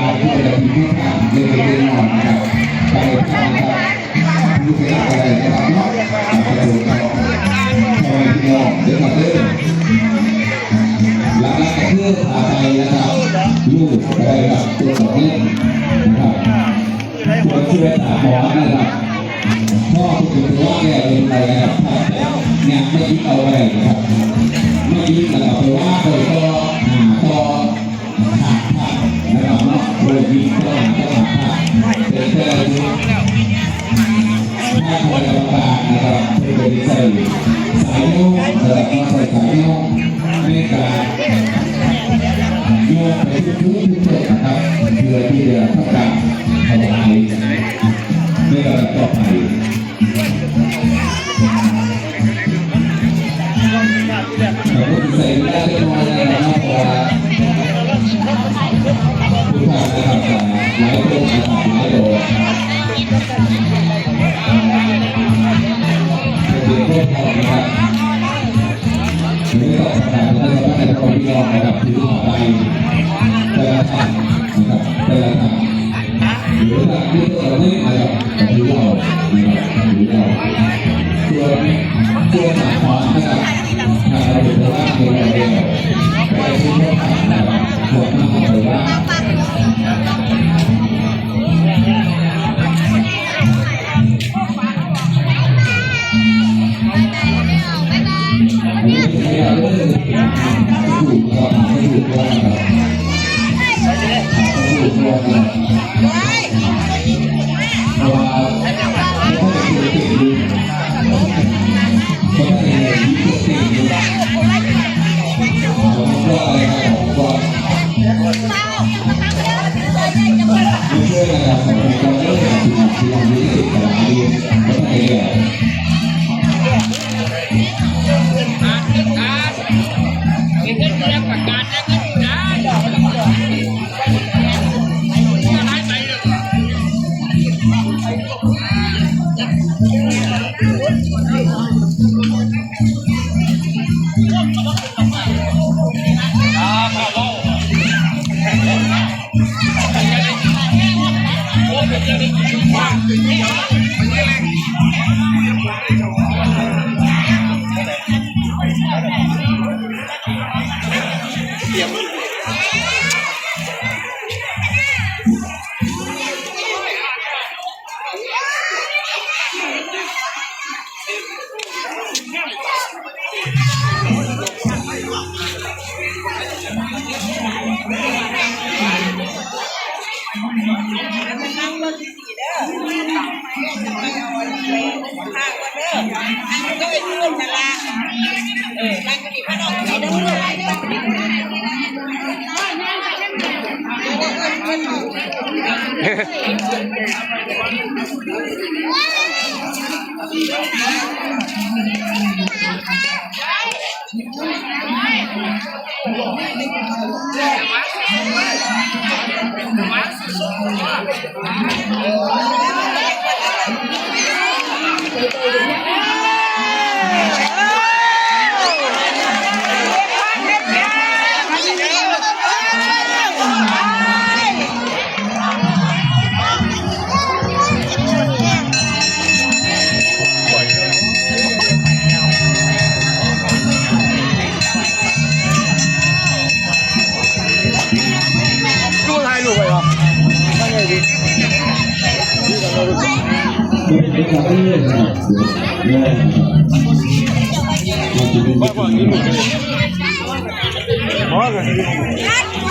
การที่จะมีผู้ทำเรื่องเรื่องนอนนะครับไปทำนะครับผู้เสียอะไรนะครับเนาะจะดูต่อคอยที่มองเดี๋ยวมาเริ่มหลังจากที่พาไปนะครับลูกไปกับตัวของเล่นนะครับตัวช่วยตาหมอนะครับพ่อคุณพ่อแก่เป็นอะไรนะครับเนี่ยไม่ยึดเอาไว้นะครับไม่ยึดนะครับเพราะว่าเคยก็ต่อหักผักนะครับเนาะโดยยึดก็หักผักเป็นแค่ถ้าคนลำบากนะครับเป็นใส่สายโยงนะครับก็ใส่สายโยงในการโยงไปทุกๆจุดนะครับเพื่อที่จะทำการถวายในระดับต่อไปเราก็ใส่ได้เล็กน้อยนะครับเพราะว่าผู้ทำนะครับหลายคนนะครับหลายโดดเป็นพวกเรานะครับไม่ต้องทำอะไรนะครับแต่คนที่รอนะครับที่ต่อไปแต่ละทางนะครับแต่ละทางหรือทางที่เราไม่นะครับที่เรานะครับที่เราตัวหมาหอนนะครับทางเราเป็นว่าในเราเองไปที่พวกทางนะครับพวกมาหรือว่าOlha,